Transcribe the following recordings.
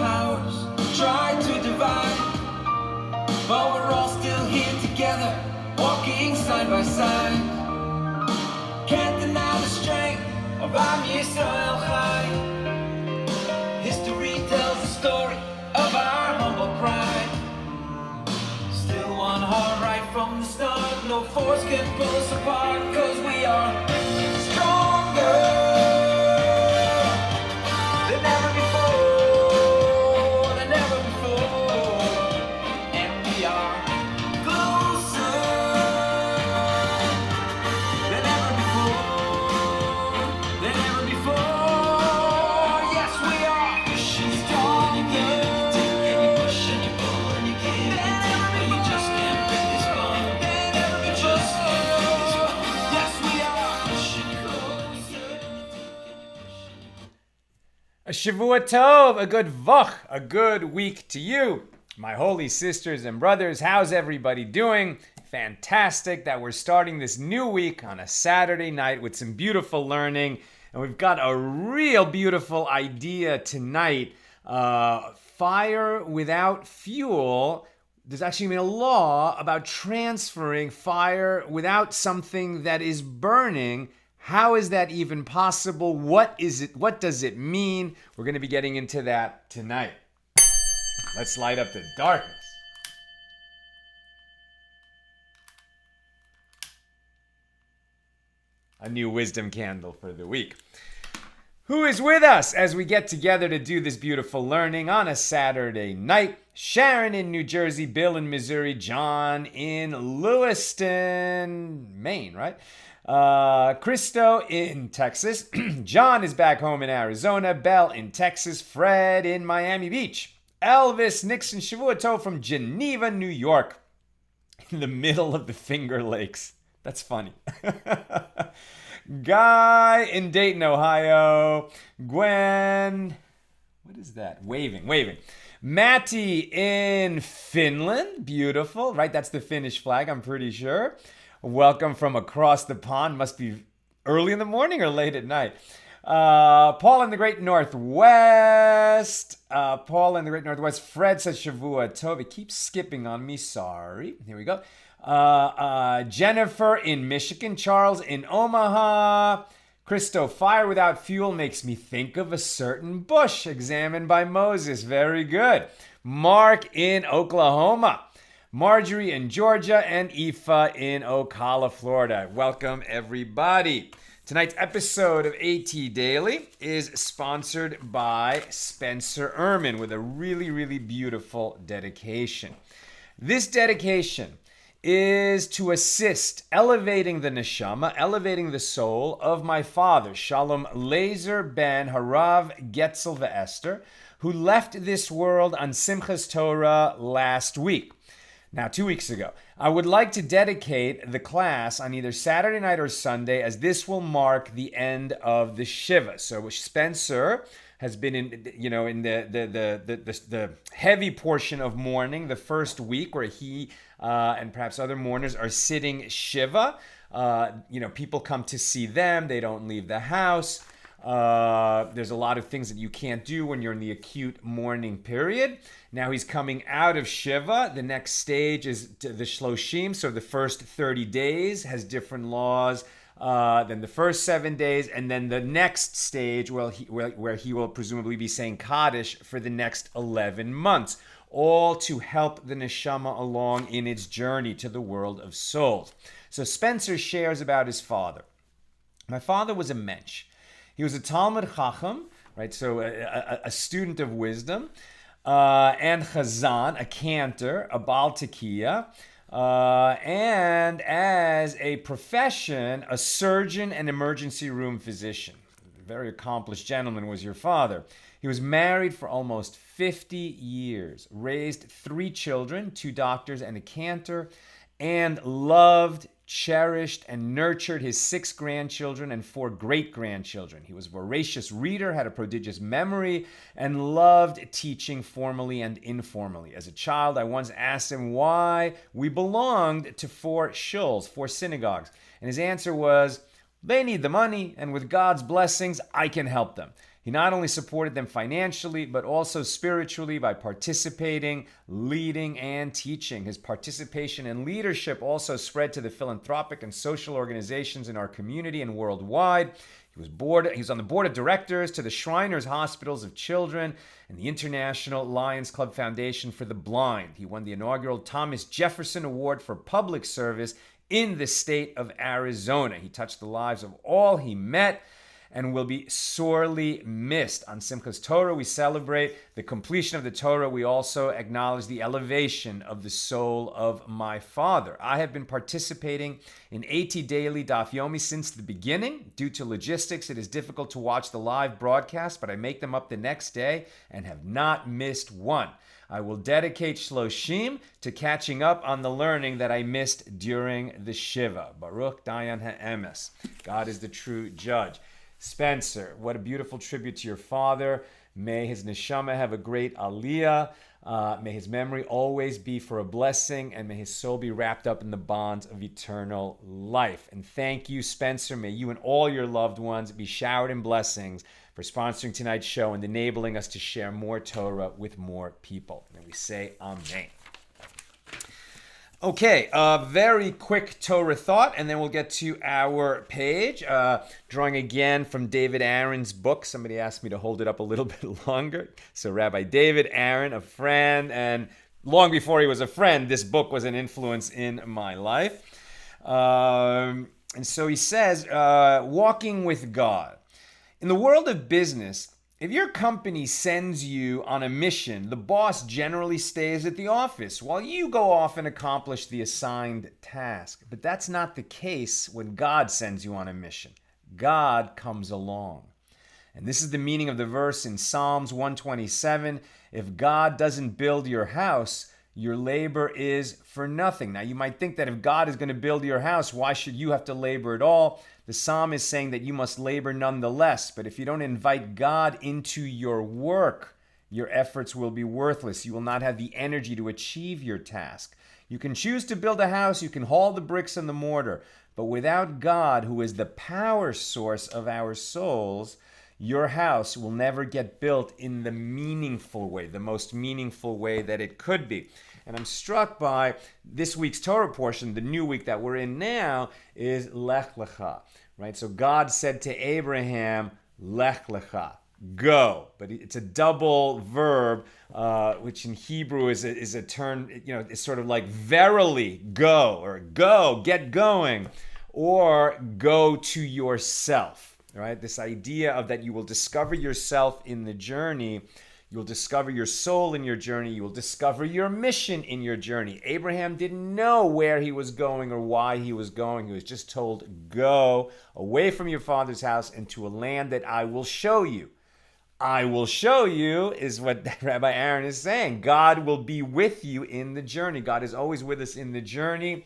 powers try to divide, but we're all still here together, walking side by side. Can't deny the strength of Am Yisrael Chai. History tells the story of our humble pride. Still one heart right from the start. No force can pull us apart, 'cause we are stronger than ever before, than ever before. And we are closer than ever before, than ever before. Yes, we are pushing stronger. And you push and you pull and you give and you take, but you just can't break this bond. You just can't break this bond. Yes, we are pushing closer. A Shavua Tov, a good Vach, a good week to you. My holy sisters and brothers, how's everybody doing? Fantastic that we're starting this new week on a Saturday night with some beautiful learning. And we've got a real beautiful idea tonight. Fire without fuel. There's actually been a law about transferring fire without something that is burning. How is that even possible? What is it? What does it mean? We're going to be getting into that tonight. Let's light up the darkness. A new wisdom candle for the week. Who is with us as we get together to do this beautiful learning on a Saturday night? Sharon in New Jersey, Bill in Missouri, John in Lewiston, Maine, right? Christo in Texas. John is back home in Arizona. Belle in Texas. Fred in Miami Beach. Elvis Nixon Shavua Tov from Geneva, New York. In the middle of the Finger Lakes. That's funny. Guy in Dayton, Ohio. Gwen, what is that? Waving. Matty in Finland. Beautiful, right? That's the Finnish flag, I'm pretty sure. Welcome from across the pond. Must be early in the morning or late at night. Paul in the Great Northwest. Fred says Shavua Tov. It keeps skipping on me. Sorry. Here we go. Jennifer in Michigan. Charles in Omaha. Christo, fire without fuel makes me think of a certain bush examined by Moses. Very good. Mark in Oklahoma. Marjorie in Georgia, and Aoife in Ocala, Florida. Welcome, everybody. Tonight's episode of AT Daily is sponsored by Spencer Ehrman with a really, really beautiful dedication. This dedication is to assist elevating the neshama, elevating the soul of my father, Shalom Lazer ben Harav Getzel ve'Esther, who left this world on Simchas Torah last week. Now, 2 weeks ago. I would like to dedicate the class on either Saturday night or Sunday, as this will mark the end of the Shiva. So Spencer has been in the heavy portion of mourning, the first week where he and perhaps other mourners are sitting Shiva. People come to see them. They don't leave the house. There's a lot of things that you can't do when you're in the acute mourning period. Now he's coming out of Shiva. The next stage is the Shloshim. So the first 30 days has different laws than the first 7 days. And then the next stage, where he will presumably be saying Kaddish for the next 11 months. All to help the neshama along in its journey to the world of souls. So Spencer shares about his father. My father was a mensch. He was a Talmud Chacham, right? So a student of wisdom, and Chazan, a cantor, a Baal Tekiah, and as a profession, a surgeon and emergency room physician. A very accomplished gentleman was your father. He was married for almost 50 years, raised 3 children, 2 doctors and a cantor, and loved, cherished, and nurtured his 6 grandchildren and 4 great-grandchildren. He was a voracious reader, had a prodigious memory, and loved teaching formally and informally. As a child, I once asked him why we belonged to 4 shuls, 4 synagogues. And his answer was, they need the money, and with God's blessings, I can help them. He not only supported them financially, but also spiritually by participating, leading, and teaching. His participation and leadership also spread to the philanthropic and social organizations in our community and worldwide. He was on the board of directors to the Shriners Hospitals of Children and the International Lions Club Foundation for the Blind. He won the inaugural Thomas Jefferson Award for Public Service in the state of Arizona. He touched the lives of all he met and will be sorely missed. On Simchas Torah, we celebrate the completion of the Torah. We also acknowledge the elevation of the soul of my father. I have been participating in 80 daily Daf Yomi since the beginning. Due to logistics, it is difficult to watch the live broadcast, but I make them up the next day and have not missed one. I will dedicate Shloshim to catching up on the learning that I missed during the Shiva. Baruch Dayan HaEmes. God is the true judge. Spencer, what a beautiful tribute to your father. May his neshama have a great aliyah. May his memory always be for a blessing, and may his soul be wrapped up in the bonds of eternal life. And thank you, Spencer. May you and all your loved ones be showered in blessings for sponsoring tonight's show and enabling us to share more Torah with more people. And we say amen. Okay, very quick Torah thought, and then we'll get to our page. Drawing again from David Aaron's book. Somebody asked me to hold it up a little bit longer. So Rabbi David Aaron, a friend, and long before he was a friend, this book was an influence in my life. And so he says, walking with God. In the world of business, if your company sends you on a mission, the boss generally stays at the office while you go off and accomplish the assigned task. But that's not the case when God sends you on a mission. God comes along. And this is the meaning of the verse in Psalms 127. If God doesn't build your house, your labor is for nothing. Now, you might think that if God is going to build your house, why should you have to labor at all? The psalm is saying that you must labor nonetheless, but if you don't invite God into your work, your efforts will be worthless. You will not have the energy to achieve your task. You can choose to build a house, you can haul the bricks and the mortar, but without God, who is the power source of our souls, your house will never get built in the meaningful way, the most meaningful way that it could be. And I'm struck by this week's Torah portion, the new week that we're in now, is Lech Lecha, right? So God said to Abraham, Lech Lecha, go. But it's a double verb, which in Hebrew is a term, it's sort of like verily, go, or go, get going, or go to yourself, right? This idea of that you will discover yourself in the journey. You'll discover your soul in your journey. You will discover your mission in your journey. Abraham didn't know where he was going or why he was going. He was just told, go away from your father's house into a land that I will show you. I will show you is what Rabbi Aaron is saying. God will be with you in the journey. God is always with us in the journey.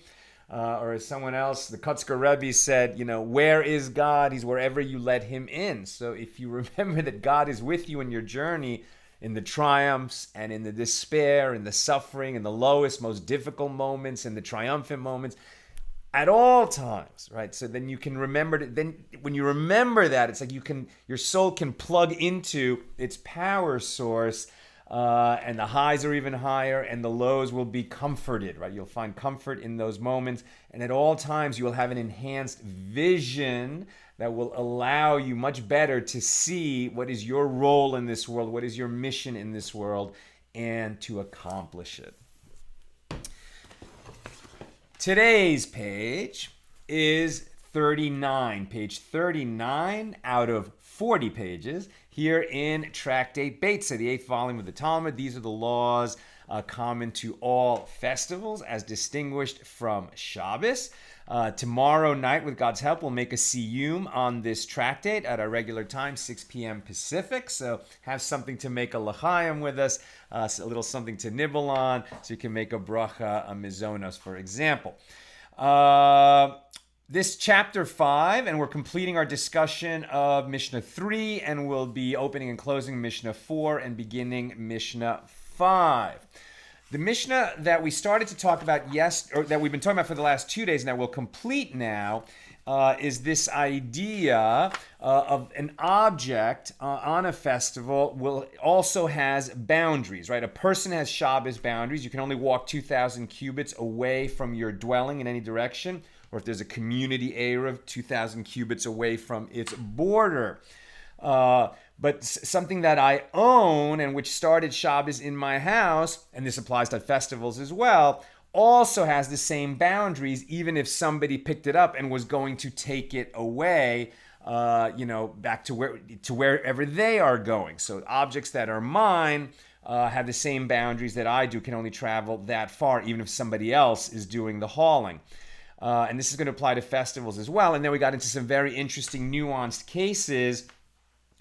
Or as someone else, the Kotzker Rebbe said, where is God? He's wherever you let him in. So if you remember that God is with you in your journey, in the triumphs and in the despair, in the suffering, in the lowest, most difficult moments, in the triumphant moments, at all times, right? So then you can remember, then when you remember that, it's like your soul can plug into its power source, and the highs are even higher and the lows will be comforted, right? You'll find comfort in those moments, and at all times you will have an enhanced vision that will allow you much better to see what is your role in this world, what is your mission in this world, and to accomplish it. Today's page is 39, page 39 out of 40 pages here in Tractate Beitzah, the 8th volume of the Talmud. These are the laws common to all festivals as distinguished from Shabbos. Tomorrow night, with God's help, we'll make a siyum on this tractate at our regular time, 6 p.m. Pacific. So have something to make a l'chaim with us, a little something to nibble on, so you can make a bracha, a mizonos, for example. This chapter 5, and we're completing our discussion of Mishnah 3, and we'll be opening and closing Mishnah 4 and beginning Mishnah 5. The Mishnah that we started to talk about or that we've been talking about for the last 2 days and that we'll complete now, is this idea of an object on a festival also has boundaries, right? A person has Shabbos boundaries. You can only walk 2,000 cubits away from your dwelling in any direction, or if there's a community Eruv, 2,000 cubits away from its border. But something that I own and which started Shabbos in my house, and this applies to festivals as well, also has the same boundaries, even if somebody picked it up and was going to take it away, back to wherever they are going. So objects that are mine have the same boundaries that I do, can only travel that far, even if somebody else is doing the hauling. And this is going to apply to festivals as well. And then we got into some very interesting, nuanced cases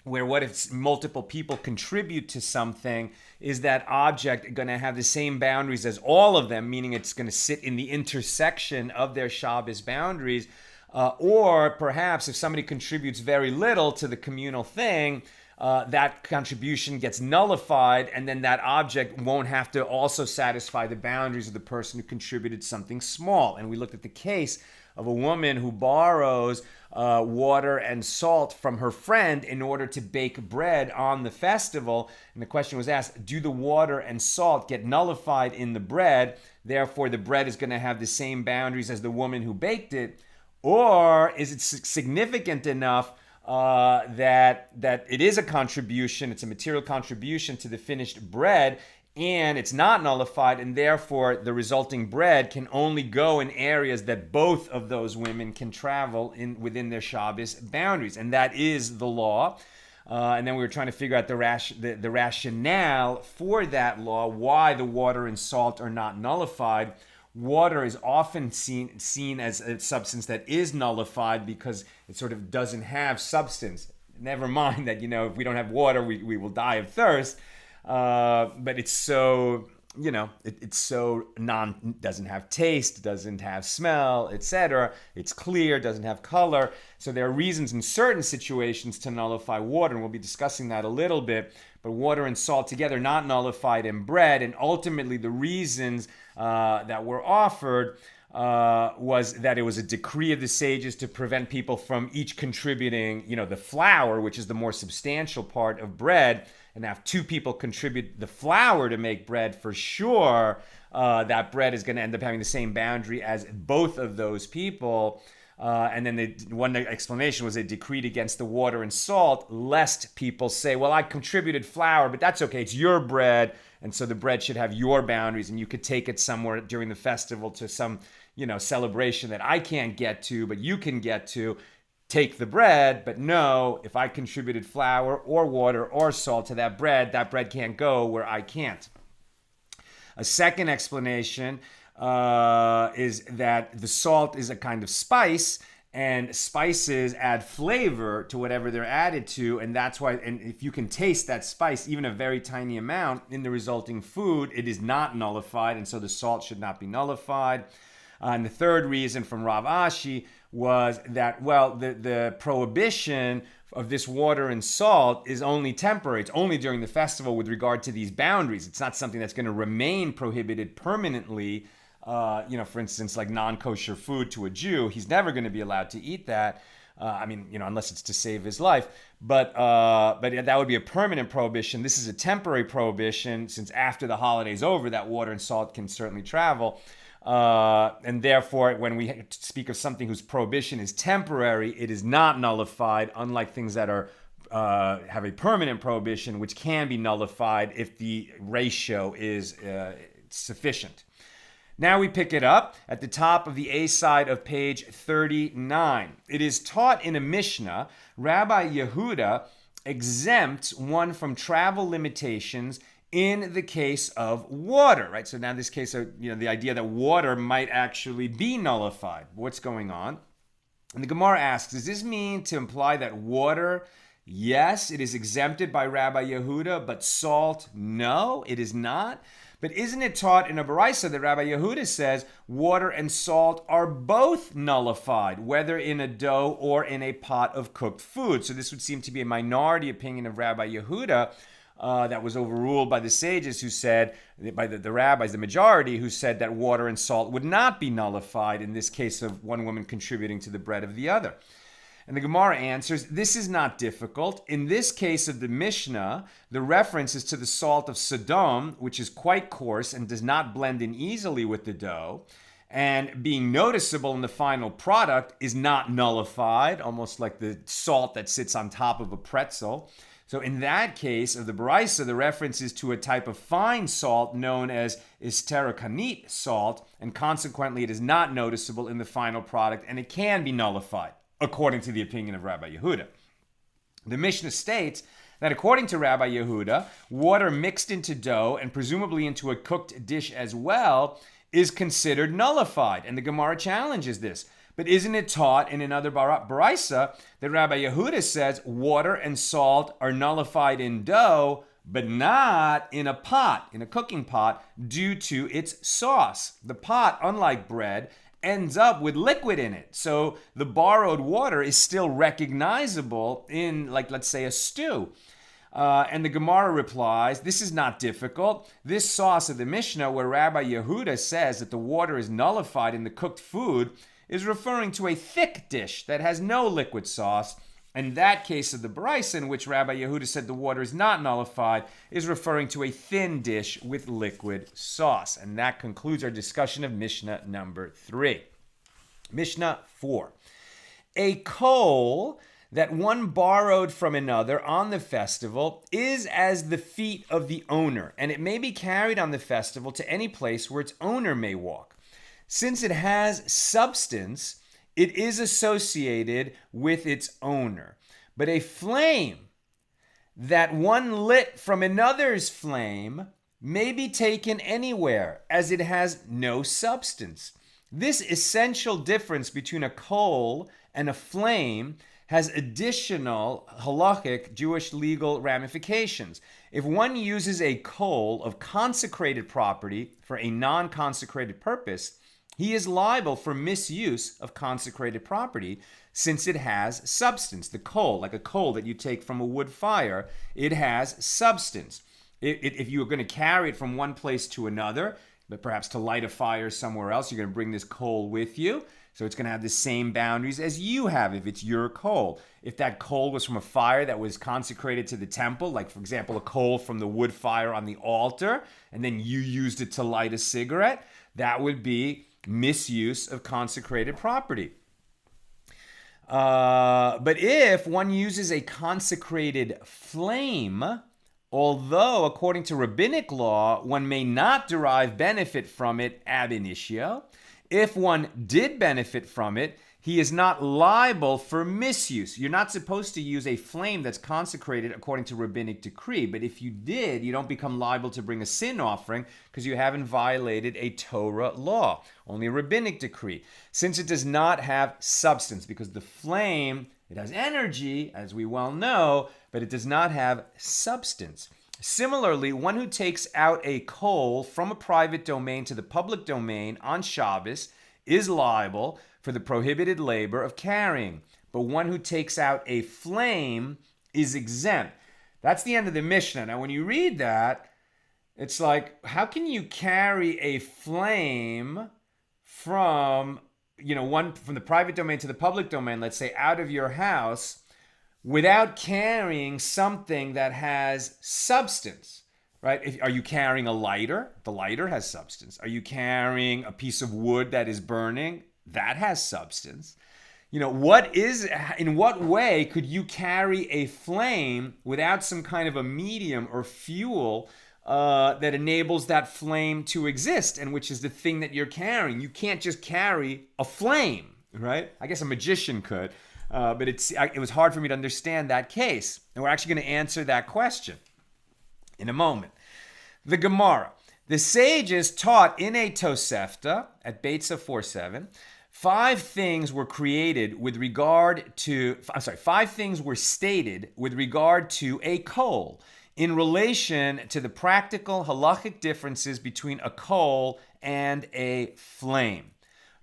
where what if multiple people contribute to something? Is that object going to have the same boundaries as all of them, meaning it's going to sit in the intersection of their Shabbos boundaries? Or perhaps if somebody contributes very little to the communal thing, that contribution gets nullified, and then that object won't have to also satisfy the boundaries of the person who contributed something small. And we looked at the case of a woman who borrows water and salt from her friend in order to bake bread on the festival. And the question was asked, do the water and salt get nullified in the bread? Therefore, the bread is going to have the same boundaries as the woman who baked it. Or is it significant enough that it is a contribution, it's a material contribution to the finished bread, and it's not nullified, and therefore the resulting bread can only go in areas that both of those women can travel in within their Shabbos boundaries, and that is the law. And then we were trying to figure out the rationale for that law, why the water and salt are not nullified. Water is often seen as a substance that is nullified because it sort of doesn't have substance. Never mind that, if we don't have water, we will die of thirst. But it's so, it's so doesn't have taste, doesn't have smell, etc. It's clear, doesn't have color. So there are reasons in certain situations to nullify water, and we'll be discussing that a little bit. But water and salt together, not nullified in bread. And ultimately the reasons that were offered was that it was a decree of the sages to prevent people from each contributing, the flour, which is the more substantial part of bread. And now if two people contribute the flour to make bread, for sure, that bread is going to end up having the same boundary as both of those people. And then one explanation was they decreed against the water and salt, lest people say, well, I contributed flour, but that's okay, it's your bread, and so the bread should have your boundaries, and you could take it somewhere during the festival to some, celebration that I can't get to, but you can get to. Take the bread, but no, if I contributed flour or water or salt to that bread can't go where I can't. A second explanation is that the salt is a kind of spice, and spices add flavor to whatever they're added to, and that's why, and if you can taste that spice, even a very tiny amount in the resulting food, it is not nullified, and so the salt should not be nullified. And the third reason from Rav Ashi was that, the prohibition of this water and salt is only temporary. It's only during the festival with regard to these boundaries. It's not something that's going to remain prohibited permanently. For instance, like non-kosher food to a Jew, he's never going to be allowed to eat that. Unless it's to save his life. But that would be a permanent prohibition. This is a temporary prohibition, since after the holiday's over, that water and salt can certainly travel. And therefore, when we speak of something whose prohibition is temporary, it is not nullified, unlike things that are have a permanent prohibition, which can be nullified if the ratio is sufficient. Now we pick it up at the top of the A side of page 39. It is taught in a Mishnah, Rabbi Yehuda exempts one from travel limitations in the case of water, right? So now this case of, the idea that water might actually be nullified. What's going on? And the Gemara asks, does this mean to imply that water, yes, it is exempted by Rabbi Yehuda, but salt, no, it is not? But isn't it taught in a Beitzah that Rabbi Yehuda says water and salt are both nullified, whether in a dough or in a pot of cooked food? So this would seem to be a minority opinion of Rabbi Yehuda. that was overruled by the sages who said, by the rabbis, the majority, who said that water and salt would not be nullified in this case of one woman contributing to the bread of the other. And the Gemara answers, this is not difficult. In this case of the Mishnah, the reference is to the salt of Sodom, which is quite coarse and does not blend in easily with the dough. And being noticeable in the final product is not nullified, almost like the salt that sits on top of a pretzel. So in that case of the Beitzah, the reference is to a type of fine salt known as isterakanit salt, and consequently it is not noticeable in the final product, and it can be nullified, according to the opinion of Rabbi Yehuda. The Mishnah states that according to Rabbi Yehuda, water mixed into dough and presumably into a cooked dish as well is considered nullified, and the Gemara challenges this. But isn't it taught in another Beitzah that Rabbi Yehuda says water and salt are nullified in dough, but not in a pot, in a cooking pot, due to its sauce? The pot, unlike bread, ends up with liquid in it. So the borrowed water is still recognizable in, like, let's say, a stew. And the Gemara replies, this is not difficult. This sauce of the Mishnah, where Rabbi Yehuda says that the water is nullified in the cooked food, is referring to a thick dish that has no liquid sauce. And that case of the Beitzah, in which Rabbi Yehuda said the water is not nullified, is referring to a thin dish with liquid sauce. And that concludes our discussion of Mishnah number 3. Mishnah 4. A coal that one borrowed from another on the festival is as the feet of the owner, and it may be carried on the festival to any place where its owner may walk. Since it has substance, it is associated with its owner. But a flame that one lit from another's flame may be taken anywhere, as it has no substance. This essential difference between a coal and a flame has additional halachic Jewish legal ramifications. If one uses a coal of consecrated property for a non-consecrated purpose, he is liable for misuse of consecrated property since it has substance. The coal, like a coal that you take from a wood fire, it has substance. If you are going to carry it from one place to another, but perhaps to light a fire somewhere else, you're going to bring this coal with you. So it's going to have the same boundaries as you have if it's your coal. If that coal was from a fire that was consecrated to the temple, like for example, a coal from the wood fire on the altar, and then you used it to light a cigarette, that would be misuse of consecrated property. But if one uses a consecrated flame, although according to rabbinic law, one may not derive benefit from it ab initio, if one did benefit from it, he is not liable for misuse. You're not supposed to use a flame that's consecrated according to rabbinic decree, but if you did, you don't become liable to bring a sin offering because you haven't violated a Torah law, only a rabbinic decree. Since it does not have substance, because the flame, it has energy, as we well know, but it does not have substance. Similarly, one who takes out a coal from a private domain to the public domain on Shabbos is liable for the prohibited labor of carrying. But one who takes out a flame is exempt. That's the end of the Mishnah. Now, when you read that, it's like, how can you carry a flame from, one from the private domain to the public domain, let's say out of your house, without carrying something that has substance, right? Are you carrying a lighter? The lighter has substance. Are you carrying a piece of wood that is burning? That has substance. In what way could you carry a flame without some kind of a medium or fuel that enables that flame to exist, and which is the thing that you're carrying? You can't just carry a flame, right? I guess a magician could. But it was hard for me to understand that case. And we're actually going to answer that question in a moment. The Gemara. The sages taught in a Tosefta at Beitzah 4:7, 5 things were stated with regard to a coal in relation to the practical halachic differences between a coal and a flame.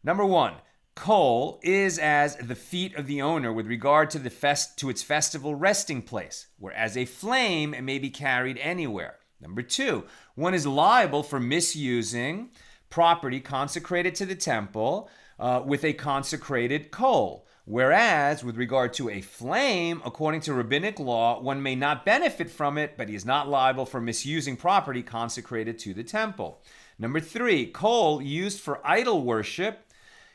Number 1, coal is as the feet of the owner with regard to to its festival resting place, whereas a flame may be carried anywhere. Number 2, one is liable for misusing property consecrated to the temple with a consecrated coal. Whereas, with regard to a flame, according to rabbinic law, one may not benefit from it, but he is not liable for misusing property consecrated to the temple. Number 3, coal used for idol worship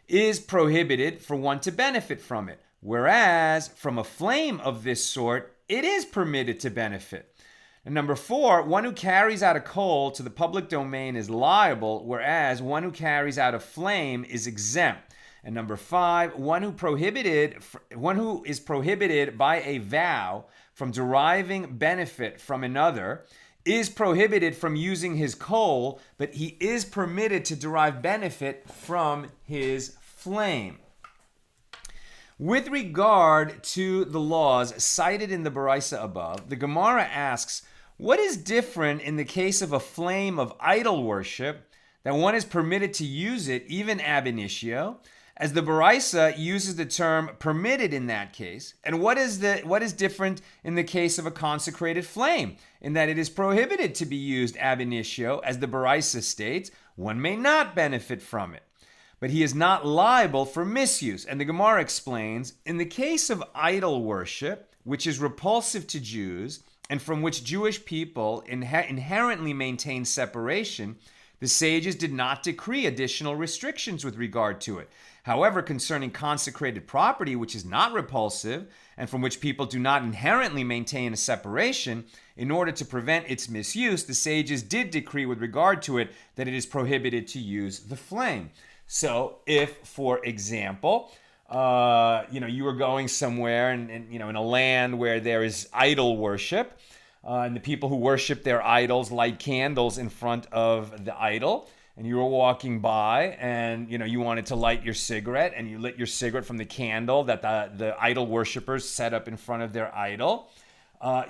is prohibited for one to benefit from it. Whereas, from a flame of this sort, it is permitted to benefit. And number 4, one who carries out a coal to the public domain is liable, whereas one who carries out a flame is exempt. And number 5, one who is prohibited by a vow from deriving benefit from another is prohibited from using his coal, but he is permitted to derive benefit from his flame. With regard to the laws cited in the Beitzah above, the Gemara asks, what is different in the case of a flame of idol worship that one is permitted to use it even ab initio, as the Beitzah uses the term permitted in that case? And what is different in the case of a consecrated flame, in that it is prohibited to be used ab initio, as the Beitzah states, one may not benefit from it, but he is not liable for misuse. And the Gemara explains, in the case of idol worship, which is repulsive to Jews, and from which Jewish people inherently maintain separation, the sages did not decree additional restrictions with regard to it. However, concerning consecrated property, which is not repulsive, and from which people do not inherently maintain a separation, in order to prevent its misuse, the sages did decree with regard to it that it is prohibited to use the flame. So if, for example, you were going somewhere and in a land where there is idol worship, and the people who worship their idols light candles in front of the idol, and you were walking by and you wanted to light your cigarette, and you lit your cigarette from the candle that the idol worshipers set up in front of their idol,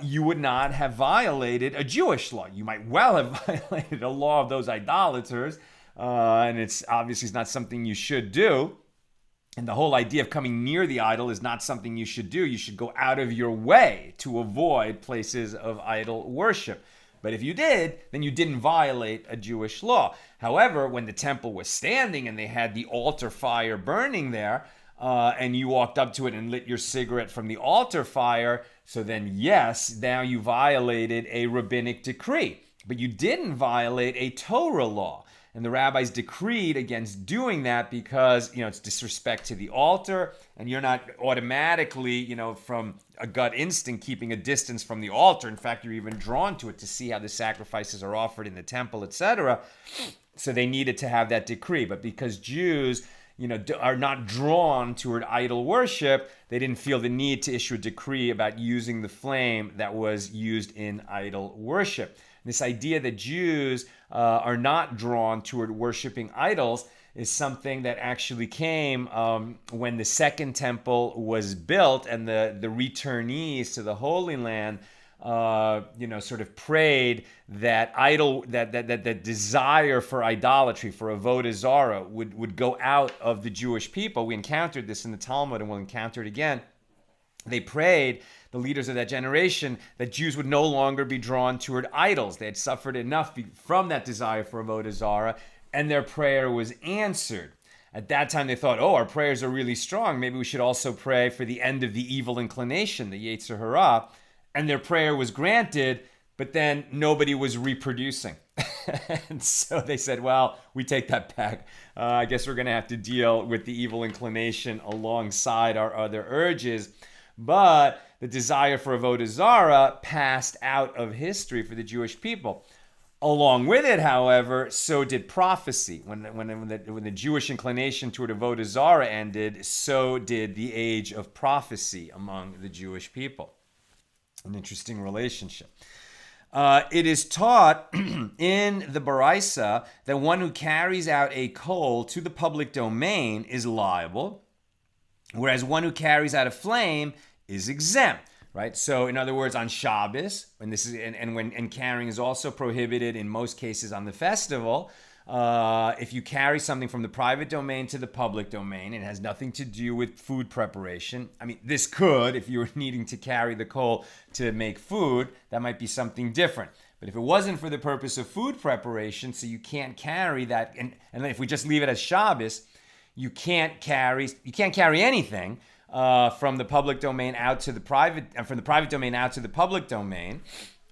you would not have violated a Jewish law. You might well have violated a law of those idolaters, and it's obviously not something you should do. And the whole idea of coming near the idol is not something you should do. You should go out of your way to avoid places of idol worship. But if you did, then you didn't violate a Jewish law. However, when the temple was standing and they had the altar fire burning there, and you walked up to it and lit your cigarette from the altar fire, so then yes, now you violated a rabbinic decree. But you didn't violate a Torah law. And the rabbis decreed against doing that because, it's disrespect to the altar, and you're not automatically, from a gut instinct, keeping a distance from the altar. In fact, you're even drawn to it to see how the sacrifices are offered in the temple, etc. So they needed to have that decree. But because Jews, are not drawn toward idol worship, they didn't feel the need to issue a decree about using the flame that was used in idol worship. This idea that Jews are not drawn toward worshiping idols is something that actually came when the second temple was built, and the returnees to the Holy Land, sort of prayed that that desire for idolatry, for avodah zarah, would go out of the Jewish people. We encountered this in the Talmud, and we'll encounter it again. They prayed, the leaders of that generation, that Jews would no longer be drawn toward idols. They had suffered enough from that desire for avodah zarah, and their prayer was answered. At that time, they thought, our prayers are really strong. Maybe we should also pray for the end of the evil inclination, the Yetzer Hara. And their prayer was granted, but then nobody was reproducing. And so they said, well, we take that back. I guess we're going to have to deal with the evil inclination alongside our other urges. But the desire for avodah zarah passed out of history for the Jewish people. Along with it, however, so did prophecy. When the Jewish inclination toward avodah zarah ended, so did the age of prophecy among the Jewish people. An interesting relationship. It is taught in the Beitzah that one who carries out a coal to the public domain is liable, whereas one who carries out a flame is exempt. Right. So, in other words, on Shabbos, and carrying is also prohibited in most cases on the festival. if you carry something from the private domain to the public domain, it has nothing to do with food preparation. I mean, this could, if you were needing to carry the coal to make food, that might be something different. But if it wasn't for the purpose of food preparation, so you can't carry that, and if we just leave it as Shabbos, you can't carry anything from the public domain out to the private, and from the private domain out to the public domain.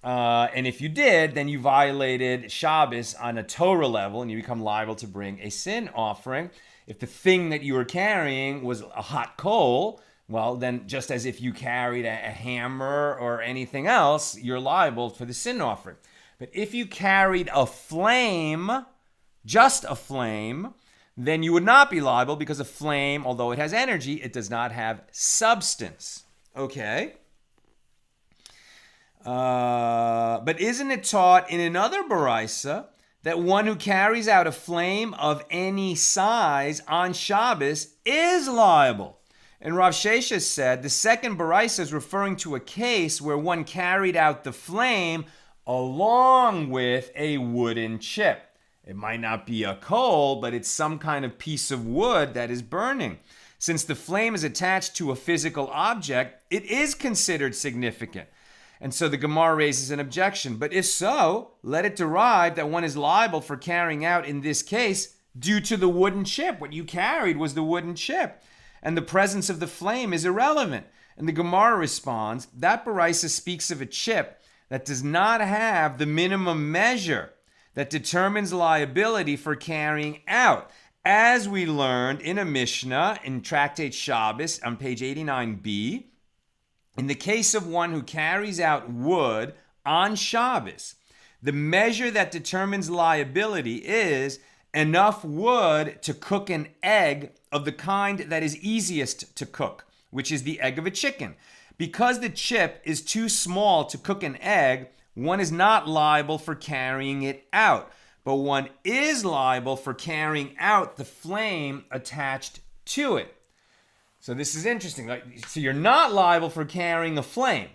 And if you did, then you violated Shabbos on a Torah level, and you become liable to bring a sin offering. If the thing that you were carrying was a hot coal, well, then just as if you carried a hammer or anything else, you're liable for the sin offering. But if you carried a flame, just a flame, then you would not be liable, because a flame, although it has energy, it does not have substance. Okay? But isn't it taught in another Beitzah that one who carries out a flame of any size on Shabbos is liable? And Rav Sheshes said the second Beitzah is referring to a case where one carried out the flame along with a wooden chip. It might not be a coal, but it's some kind of piece of wood that is burning. Since the flame is attached to a physical object, it is considered significant. And so the Gemara raises an objection. But if so, let it derive that one is liable for carrying out, in this case, due to the wooden chip. What you carried was the wooden chip, and the presence of the flame is irrelevant. And the Gemara responds, that Beitzah speaks of a chip that does not have the minimum measure that determines liability for carrying out. As we learned in a Mishna in Tractate Shabbos on page 89b, in the case of one who carries out wood on Shabbos, the measure that determines liability is enough wood to cook an egg of the kind that is easiest to cook, which is the egg of a chicken. Because the chip is too small to cook an egg, one is not liable for carrying it out, but one is liable for carrying out the flame attached to it. So this is interesting. So you're not liable for carrying a flame,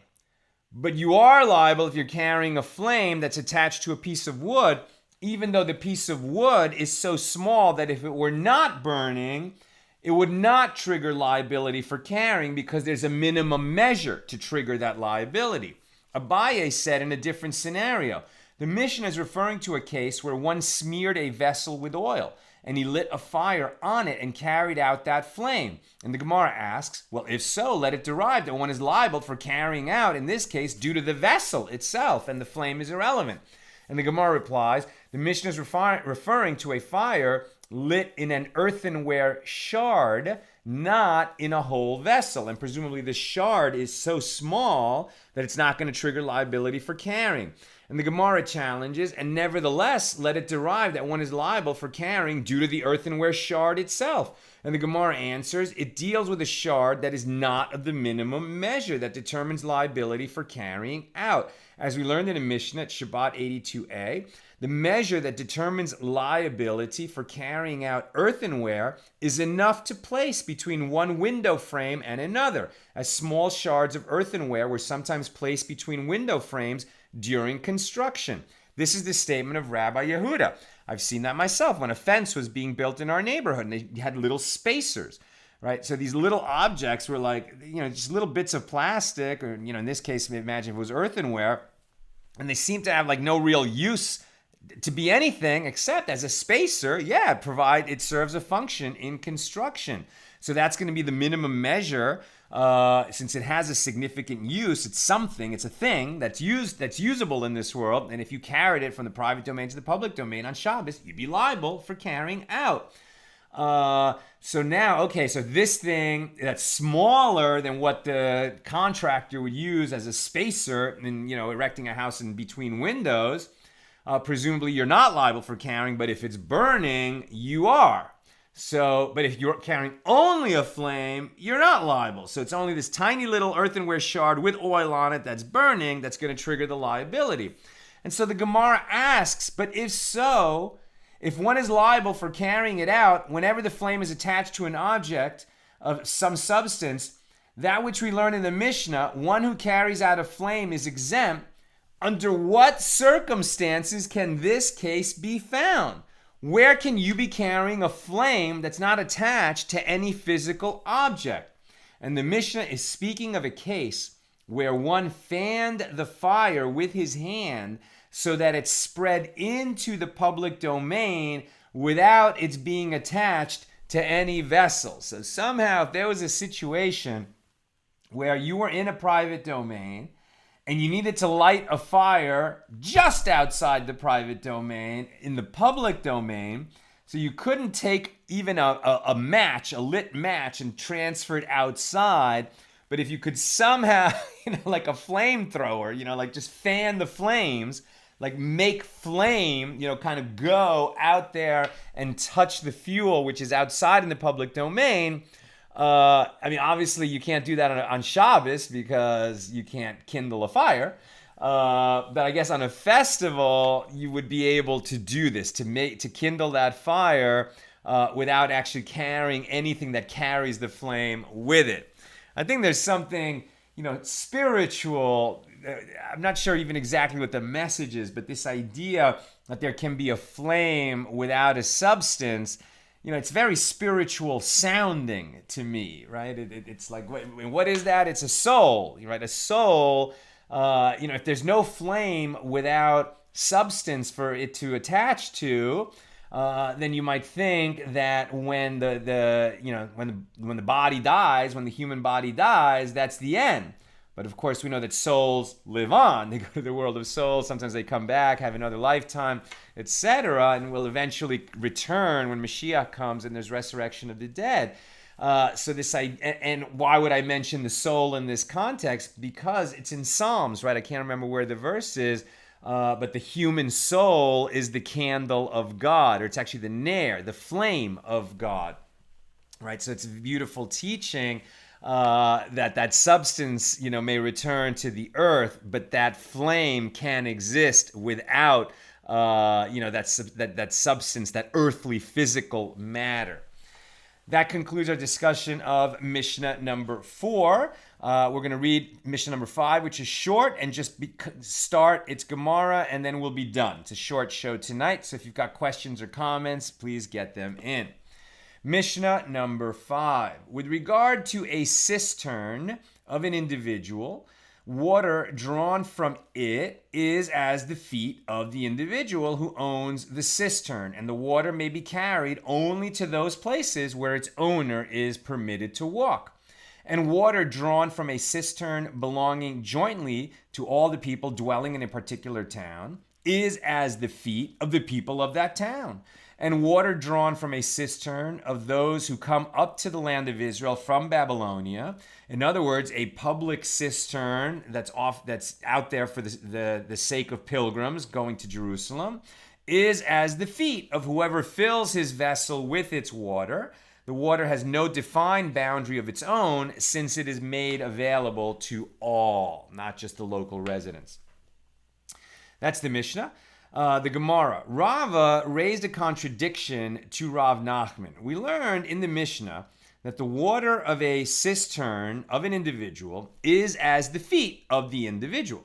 but you are liable if you're carrying a flame that's attached to a piece of wood, even though the piece of wood is so small that if it were not burning, it would not trigger liability for carrying, because there's a minimum measure to trigger that liability. Abaye said in a different scenario, the Mishna is referring to a case where one smeared a vessel with oil, and he lit a fire on it and carried out that flame. And the Gemara asks, well, if so, let it derive that one is liable for carrying out, in this case, due to the vessel itself, and the flame is irrelevant. And the Gemara replies, the Mishna is referring to a fire lit in an earthenware shard, not in a whole vessel. And presumably the shard is so small that it's not going to trigger liability for carrying. And the Gemara challenges, and nevertheless, let it derive that one is liable for carrying due to the earthenware shard itself. And the Gemara answers, it deals with a shard that is not of the minimum measure that determines liability for carrying out. As we learned in a Mishnah at Shabbat 82a, the measure that determines liability for carrying out earthenware is enough to place between one window frame and another, as small shards of earthenware were sometimes placed between window frames during construction. This is the statement of Rabbi Yehuda. I've seen that myself when a fence was being built in our neighborhood, and they had little spacers, right? So these little objects were like, just little bits of plastic, or, in this case, imagine if it was earthenware, and they seem to have like no real use to be anything except as a spacer. It serves a function in construction. So that's going to be the minimum measure. Since it has a significant use, it's a thing that's usable in this world. And if you carried it from the private domain to the public domain on Shabbos, you'd be liable for carrying out. So this thing that's smaller than what the contractor would use as a spacer in, erecting a house in between windows, presumably you're not liable for carrying, but if it's burning, you are. So, but if you're carrying only a flame, you're not liable. So it's only this tiny little earthenware shard with oil on it that's burning that's going to trigger the liability. And so the Gemara asks, but if so, if one is liable for carrying it out whenever the flame is attached to an object of some substance, that which we learn in the Mishnah, one who carries out a flame is exempt, under what circumstances can this case be found? Where can you be carrying a flame that's not attached to any physical object? And the Mishnah is speaking of a case where one fanned the fire with his hand so that it spread into the public domain without its being attached to any vessel. So somehow, if there was a situation where you were in a private domain and you needed to light a fire just outside the private domain in the public domain, so you couldn't take even a match, a lit match, and transfer it outside. But if you could somehow, like a flamethrower, like just fan the flames, like make flame, kind of go out there and touch the fuel, which is outside in the public domain. Obviously you can't do that on Shabbos because you can't kindle a fire. But I guess on a festival, you would be able to do this, to kindle that fire without actually carrying anything that carries the flame with it. I think there's something, spiritual. I'm not sure even exactly what the message is, but this idea that there can be a flame without a substance, it's very spiritual sounding to me, right? It's like, what is that? It's a soul, right? A soul, if there's no flame without substance for it to attach to, then you might think that when when the body dies, when the human body dies, that's the end. But of course, we know that souls live on. They go to the world of souls. Sometimes they come back, have another lifetime, etc., and will eventually return when Mashiach comes and there's resurrection of the dead. And why would I mention the soul in this context? Because it's in Psalms, right? I can't remember where the verse is, but the human soul is the candle of God, or it's actually the ner, the flame of God, right? So it's a beautiful teaching. That substance, may return to the earth, but that flame can exist without, that substance, that earthly physical matter. That concludes our discussion of Mishnah number 4. We're going to read Mishnah number 5, which is short, and just start its Gemara, and then we'll be done. It's a short show tonight, so if you've got questions or comments, please get them in. Mishnah number 5. With regard to a cistern of an individual, water drawn from it is as the feet of the individual who owns the cistern, and the water may be carried only to those places where its owner is permitted to walk. And water drawn from a cistern belonging jointly to all the people dwelling in a particular town is as the feet of the people of that town. And water drawn from a cistern of those who come up to the land of Israel from Babylonia, in other words, a public cistern that's out there for the sake of pilgrims going to Jerusalem, is as the feet of whoever fills his vessel with its water. The water has no defined boundary of its own, since it is made available to all, not just the local residents. That's the Mishnah. The Gemara. Rava raised a contradiction to Rav Nachman. We learned in the Mishnah that the water of a cistern of an individual is as the feet of the individual.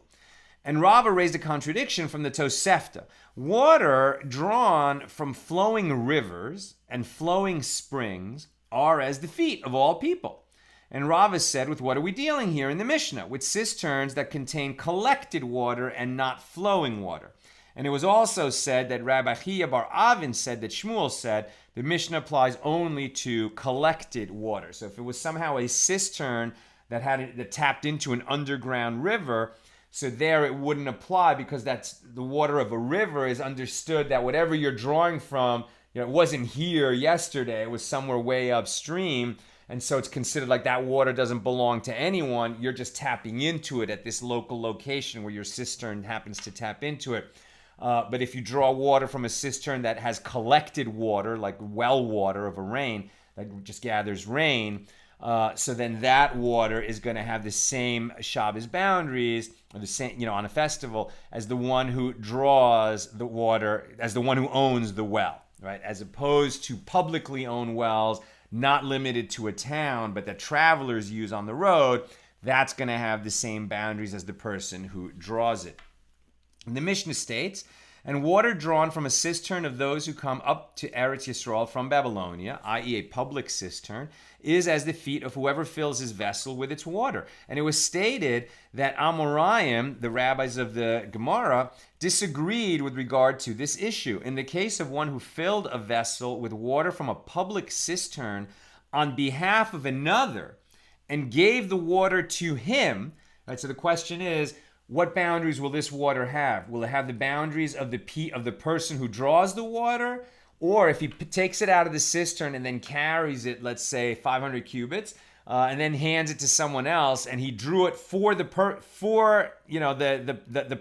And Rava raised a contradiction from the Tosefta. Water drawn from flowing rivers and flowing springs are as the feet of all people. And Rava said, with what are we dealing here in the Mishnah? With cisterns that contain collected water and not flowing water. And it was also said that Rabbi Chia bar Avin said that Shmuel said the Mishnah applies only to collected water. So if it was somehow a cistern that tapped into an underground river, so there it wouldn't apply, because that's the water of a river is understood that whatever you're drawing from, it wasn't here yesterday, it was somewhere way upstream. And so it's considered like that water doesn't belong to anyone. You're just tapping into it at this local location where your cistern happens to tap into it. But if you draw water from a cistern that has collected water, like well water of a rain, that just gathers rain, so then that water is going to have the same Shabbos boundaries, or the same, on a festival, as the one who draws the water, as the one who owns the well, right? As opposed to publicly owned wells, not limited to a town, but that travelers use on the road, that's going to have the same boundaries as the person who draws it. And the Mishnah states And water drawn from a cistern of those who come up to Eretz Yisrael from Babylonia, i.e. a public cistern, is as the feet of whoever fills his vessel with its water. And it was stated that Amoraim, the rabbis of the Gemara, disagreed with regard to this issue. In the case of one who filled a vessel with water from a public cistern on behalf of another and gave the water to him, right, so the question is, what boundaries will this water have? Will it have the boundaries of the person who draws the water? Or if he takes it out of the cistern and then carries it, let's say 500 cubits, and then hands it to someone else, and he drew it for the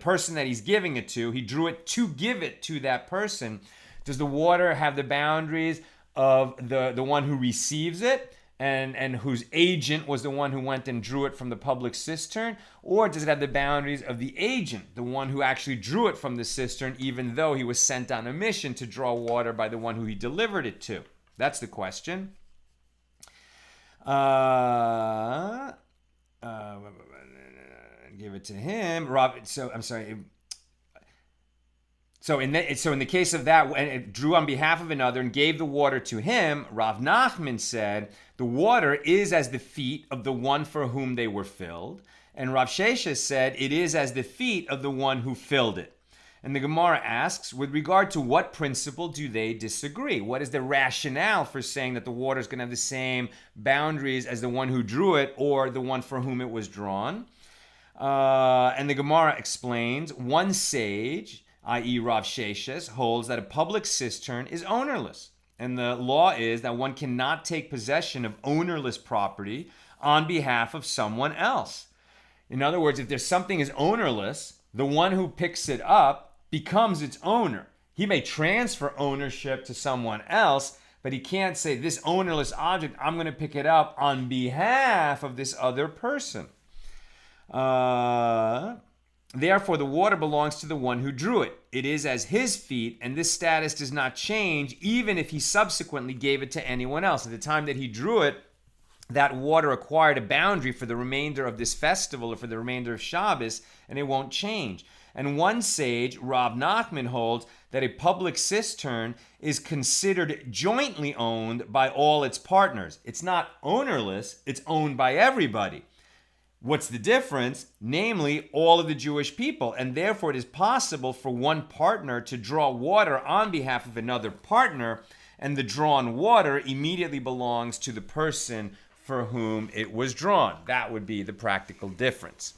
person that he's giving it to, he drew it to give it to that person. Does the water have the boundaries of the one who receives it? And whose agent was the one who went and drew it from the public cistern? Or does it have the boundaries of the agent, the one who actually drew it from the cistern, even though he was sent on a mission to draw water by the one who he delivered it to? That's the question. Give it to him. So in the case of that, and it drew on behalf of another and gave the water to him, Rav Nachman said, the water is as the feet of the one for whom they were filled. And Rav Sheshes said, it is as the feet of the one who filled it. And the Gemara asks, with regard to what principle do they disagree? What is the rationale for saying that the water is going to have the same boundaries as the one who drew it or the one for whom it was drawn? And the Gemara explains, one sage, i.e. Rav Sheshes, holds that a public cistern is ownerless. And the law is that one cannot take possession of ownerless property on behalf of someone else. In other words, if there's something is ownerless, the one who picks it up becomes its owner. He may transfer ownership to someone else, but he can't say, this ownerless object, I'm going to pick it up on behalf of this other person. Therefore, the water belongs to the one who drew it. It is as his feet, and this status does not change even if he subsequently gave it to anyone else. At the time that he drew it, that water acquired a boundary for the remainder of this festival or for the remainder of Shabbos, and it won't change. And one sage, Rav Nachman, holds that a public cistern is considered jointly owned by all its partners. It's not ownerless, it's owned by everybody. What's the difference? Namely, all of the Jewish people. And therefore, it is possible for one partner to draw water on behalf of another partner, and the drawn water immediately belongs to the person for whom it was drawn. That would be the practical difference.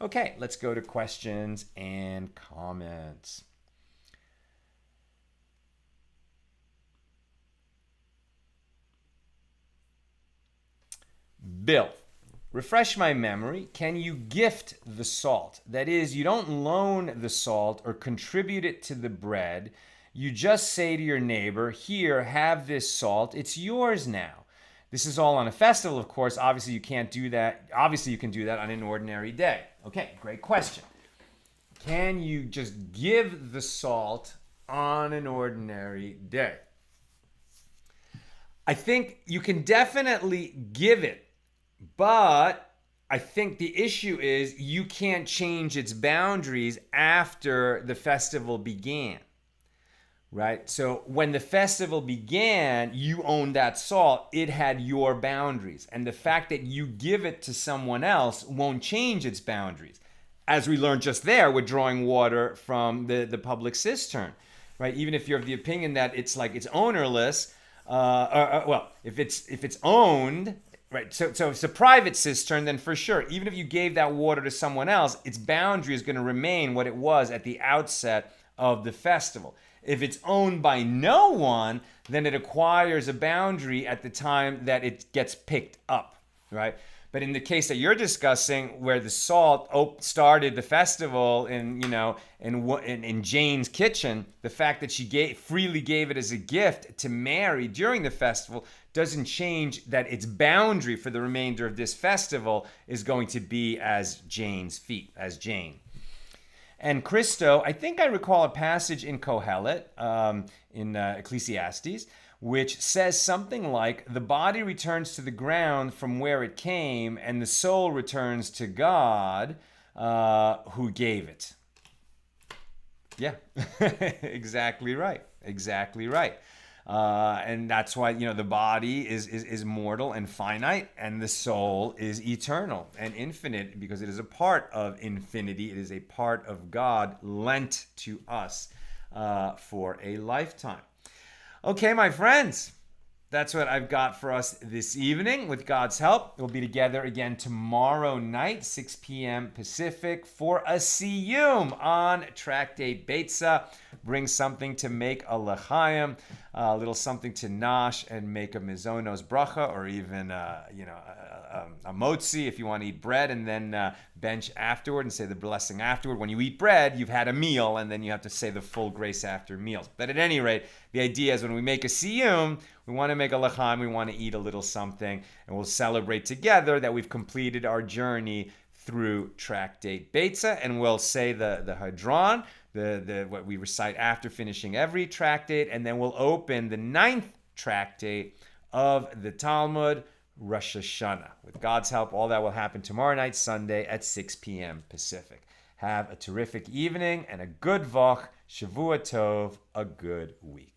Okay, let's go to questions and comments. Bill. Refresh my memory. Can you gift the salt? That is, you don't loan the salt or contribute it to the bread. You just say to your neighbor, here, have this salt. It's yours now. This is all on a festival, of course. Obviously, you can't do that. Obviously, you can do that on an ordinary day. Okay, great question. Can you just give the salt on an ordinary day? I think you can definitely give it. But I think the issue is you can't change its boundaries after the festival began, right? So when the festival began, you owned that salt. It had your boundaries. And the fact that you give it to someone else won't change its boundaries. As we learned just there with drawing water from the public cistern, right? Even if you're of the opinion that it's ownerless, if it's owned, right, so if it's a private cistern, then for sure, even if you gave that water to someone else, its boundary is going to remain what it was at the outset of the festival. If it's owned by no one, then it acquires a boundary at the time that it gets picked up, right? But in the case that you're discussing, where the salt started the festival in Jane's kitchen, the fact that she freely gave it as a gift to Mary during the festival doesn't change that its boundary for the remainder of this festival is going to be as Jane's feet, as Jane. And Christo, I think I recall a passage in Kohelet, in Ecclesiastes, which says something like, the body returns to the ground from where it came, and the soul returns to God, who gave it. Yeah, exactly right. Exactly right. And that's why, the body is mortal and finite, and the soul is eternal and infinite because it is a part of infinity. It is a part of God lent to us for a lifetime. Okay, my friends, that's what I've got for us this evening. With God's help, we'll be together again tomorrow night, 6 p.m. Pacific, for a siyum on Tractate Beitzah. Bring something to make a l'chaim, a little something to nosh and make a mizonos bracha, or even a motzi if you want to eat bread, and then bench afterward and say the blessing afterward. When you eat bread, you've had a meal, and then you have to say the full grace after meals. But at any rate, the idea is when we make a siyum, we want to make a l'chaim, we want to eat a little something, and we'll celebrate together that we've completed our journey through Tractate Beitzah, and we'll say the Hadron, what we recite after finishing every tractate, and then we'll open the 9th tractate of the Talmud, Rosh Hashanah. With God's help, all that will happen tomorrow night, Sunday at 6 p.m. Pacific. Have a terrific evening and a good Vach, Shavua Tov, a good week.